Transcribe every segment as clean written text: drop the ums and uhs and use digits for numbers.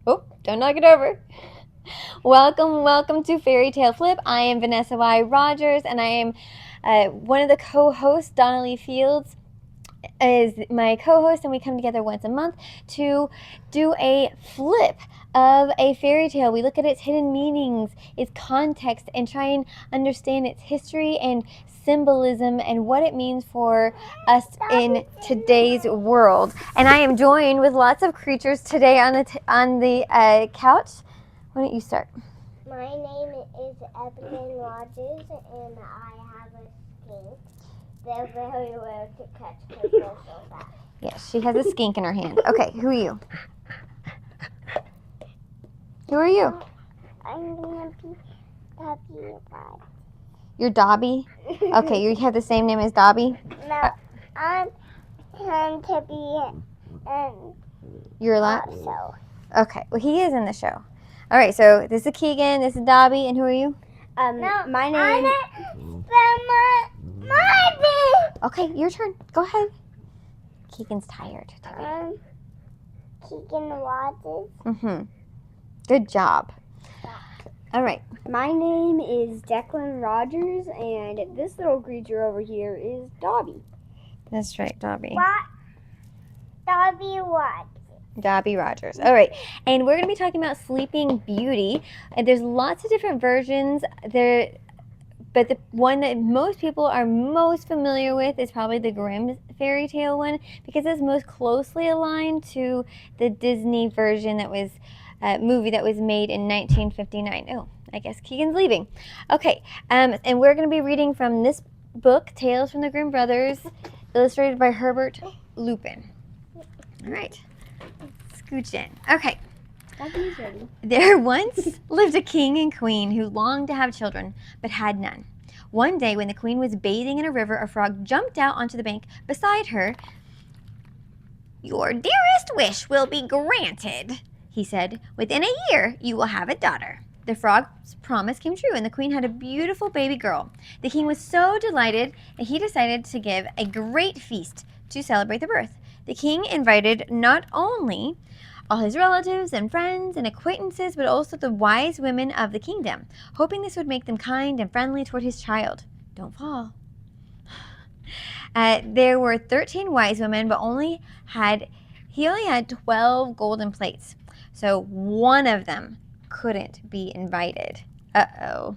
Oh, don't knock it over. Welcome to Fairy Tale Flip. I am Vanessa Y. Rogers, and I am one of the co-hosts. Donnelly Fields is my co-host, and we come together once a month to do a flip of a fairy tale. We look at its hidden meanings, its context, and try and understand its history and symbolism and what it means for us in today's world. And I am joined with lots of creatures today on the couch. Why don't you start? My name is Evelyn Rogers, and I have a skink. They're very rare to catch because they're so fast. Yes, she has a skink in her hand. Okay, who are you? Who are you? I'm going to be Dobby. You're Dobby? Okay, you have the same name as Dobby? No, I'm going to be You're a lot? also. Okay, well, he is in the show. All right, so this is Keegan, this is Dobby, and who are you? My name is Okay, your turn. Go ahead. Keegan's tired. Keegan Rogers. Good job. All right. My name is Declan Rogers, and this little creature over here is Dobby. That's right, Dobby. What? Dobby what? Dobby Rogers. All right, and we're going to be talking about Sleeping Beauty. And there's lots of different versions there, but the one that most people are most familiar with is probably the Grimm fairy tale one, because it's most closely aligned to the Disney version that was movie that was made in 1959. Oh, I guess Keegan's leaving. Okay, and we're going to be reading from this book, Tales from the Grimm Brothers, illustrated by Herbert Lupin. All right, scooch in. Okay. Dobby's ready. There once lived a king and queen who longed to have children, but had none. One day when the queen was bathing in a river, a frog jumped out onto the bank beside her. "Your dearest wish will be granted," he said. "Within a year you will have a daughter." The frog's promise came true, and the queen had a beautiful baby girl. The king was so delighted that he decided to give a great feast to celebrate the birth. The king invited not only all his relatives and friends and acquaintances, but also the wise women of the kingdom, hoping this would make them kind and friendly toward his child. Don't fall. There were 13 wise women, but he only had 12 golden plates, so one of them couldn't be invited. Uh-oh.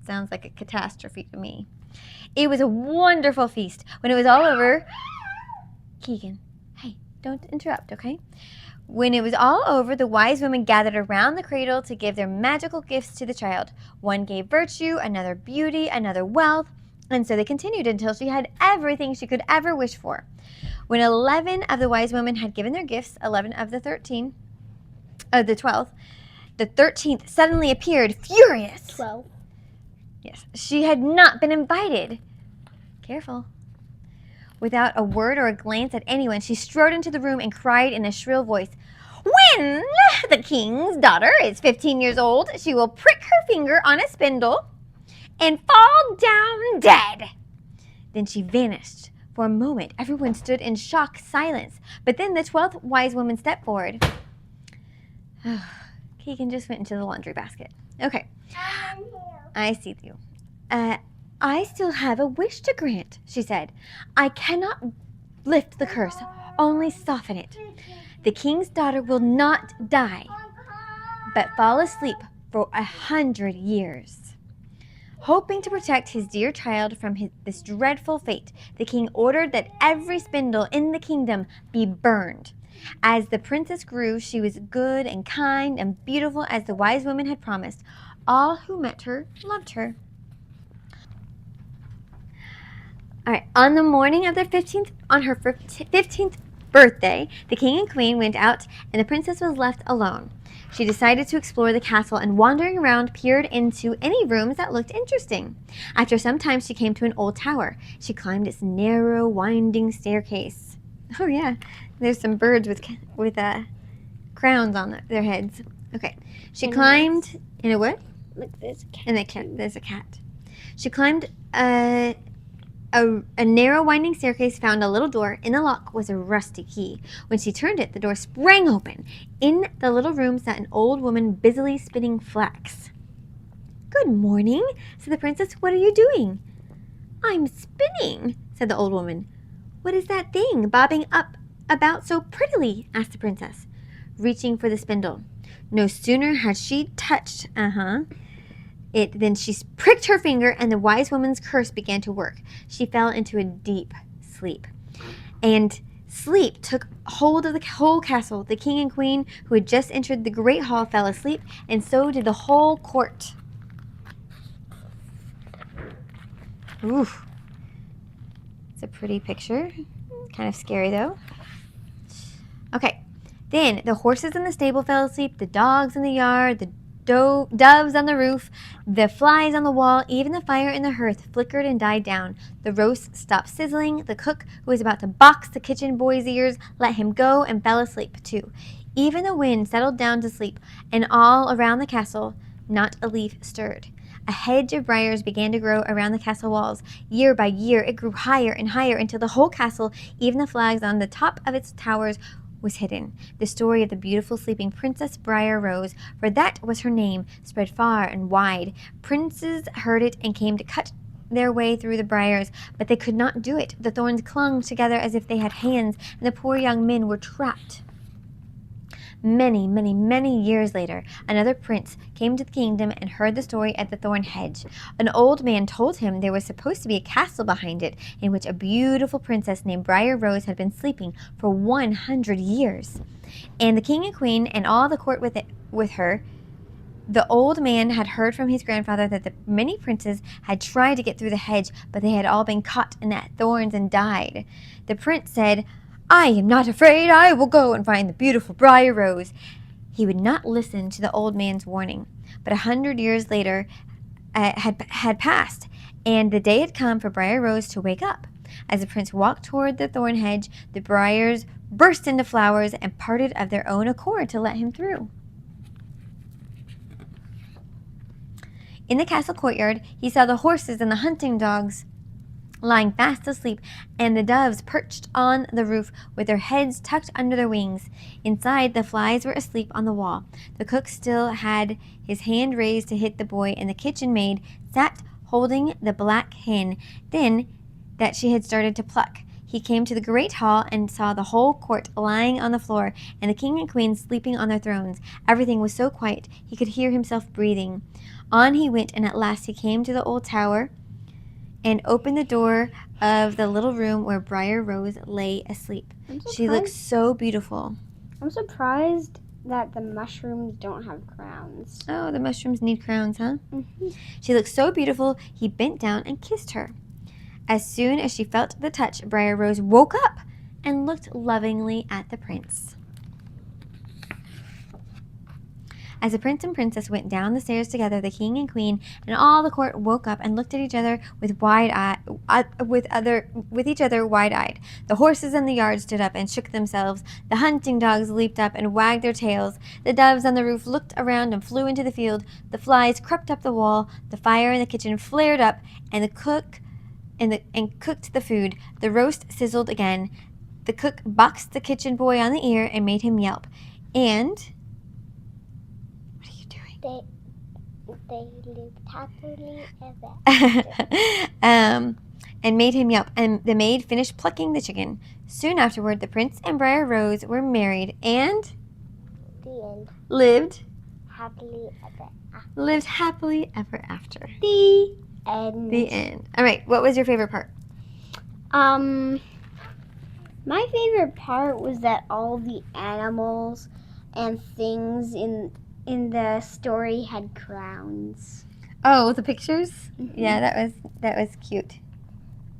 Sounds like a catastrophe to me. It was a wonderful feast. When it was all over, Keegan, hey, don't interrupt, okay? When it was all over, the wise women gathered around the cradle to give their magical gifts to the child. One gave virtue, another beauty, another wealth, and so they continued until she had everything she could ever wish for. When 11 of the wise women had given their gifts, 11 of the 12, the 13th suddenly appeared, furious. 12. Yes, she had not been invited. Careful. Without a word or a glance at anyone, she strode into the room and cried in a shrill voice, "When the king's daughter is 15 years old, she will prick her finger on a spindle and fall down dead." Then she vanished. For a moment, everyone stood in shocked silence. But then the 12th wise woman stepped forward. Keegan just went into the laundry basket. Okay. I see you. "I still have a wish to grant," she said. "I cannot lift the curse, only soften it. The king's daughter will not die, but fall asleep for 100 years." Hoping to protect his dear child from this dreadful fate, the king ordered that every spindle in the kingdom be burned. As the princess grew, she was good and kind and beautiful as the wise women had promised. All who met her loved her. All right. On the morning of her 15th birthday, the king and queen went out, and the princess was left alone. She decided to explore the castle, and wandering around, peered into any rooms that looked interesting. After some time, she came to an old tower. She climbed its narrow, winding staircase. Oh yeah, there's some birds with crowns on their heads. Okay, she climbed in a what? Look, there's a cat. There's a cat. She climbed A narrow winding staircase found a little door. In the lock was a rusty key. When she turned it, the door sprang open. In the little room sat an old woman busily spinning flax. "Good morning," said the princess. "What are you doing?" "I'm spinning," said the old woman. "What is that thing bobbing up about so prettily?" asked the princess, reaching for the spindle. No sooner had she touched it than she pricked her finger, and the wise woman's curse began to work. She fell into a deep sleep, and sleep took hold of the whole castle. The king and queen, who had just entered the great hall, fell asleep, and so did the whole court. Ooh, it's a pretty picture. Kind of scary, though. Okay, then the horses in the stable fell asleep, the dogs in the yard, the doves on the roof, the flies on the wall, even the fire in the hearth flickered and died down. The roast stopped sizzling. The cook, who was about to box the kitchen boy's ears, let him go and fell asleep too. Even the wind settled down to sleep, and all around the castle not a leaf stirred. A hedge of briars began to grow around the castle walls. Year by year it grew higher and higher until the whole castle, even the flags on the top of its towers, was hidden. The story of the beautiful sleeping Princess Briar Rose, for that was her name, spread far and wide. Princes heard it and came to cut their way through the briars, but they could not do it. The thorns clung together as if they had hands, and the poor young men were trapped. Many, many, many years later, another prince came to the kingdom and heard the story at the thorn hedge. An old man told him there was supposed to be a castle behind it in which a beautiful princess named Briar Rose had been sleeping for 100 years. And the king and queen and all the court with her. The old man had heard from his grandfather that the many princes had tried to get through the hedge, but they had all been caught in the thorns and died. The prince said, "I am not afraid. I will go and find the beautiful Briar Rose." He would not listen to the old man's warning. But 100 years later had passed, and the day had come for Briar Rose to wake up. As the prince walked toward the thorn hedge, the briars burst into flowers and parted of their own accord to let him through. In the castle courtyard, he saw the horses and the hunting dogs lying fast asleep, and the doves perched on the roof with their heads tucked under their wings. Inside, the flies were asleep on the wall. The cook still had his hand raised to hit the boy, and the kitchen maid sat holding the black hen that she had started to pluck. He came to the great hall and saw the whole court lying on the floor, and the king and queen sleeping on their thrones. Everything was so quiet he could hear himself breathing. On he went, and at last he came to the old tower and opened the door of the little room where Briar Rose lay asleep. She looked so beautiful. I'm surprised that the mushrooms don't have crowns. Oh, the mushrooms need crowns, huh? Mm-hmm. She looked so beautiful, he bent down and kissed her. As soon as she felt the touch, Briar Rose woke up and looked lovingly at the prince. As the prince and princess went down the stairs together, the king and queen and all the court woke up and looked at each other with each other wide-eyed. The horses in the yard stood up and shook themselves. The hunting dogs leaped up and wagged their tails. The doves on the roof looked around and flew into the field. The flies crept up the wall. The fire in the kitchen flared up, and the cook cooked the food. The roast sizzled again. The cook boxed the kitchen boy on the ear and made him yelp. And they lived happily ever after. and made him yelp, and the maid finished plucking the chicken. Soon afterward, the prince and Briar Rose were married and The end. lived Happily ever after. ever after. The end. The end. All right, what was your favorite part? My favorite part was that all the animals and things in the story had crowns. Oh, the pictures? Mm-hmm. Yeah, that was cute.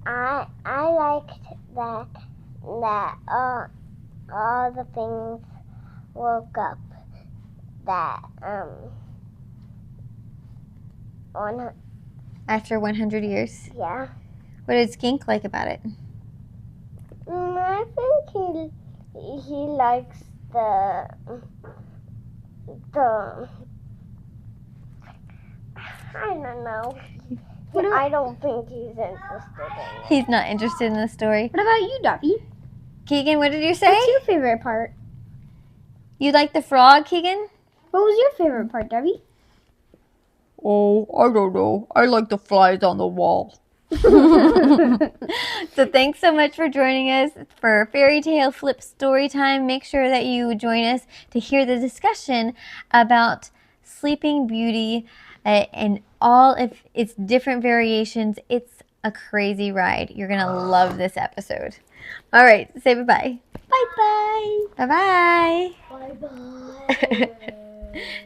I liked that all the things woke up. That After 100 years. yeah. What did Skink like about it? I think he likes the I don't know. I don't think he's interested in it. He's not interested in the story. What about you, Duffy? Keegan, what did you say? What's your favorite part? You like the frog, Keegan? What was your favorite part, Duffy? Oh, I don't know. I like the flies on the wall. So thanks so much for joining us for Fairy Tale Flip Story Time. Make sure that you join us to hear the discussion about Sleeping Beauty and all of its different variations. It's a crazy ride. You're going to love this episode. All right, say bye-bye. Bye-bye. Bye-bye. Bye-bye.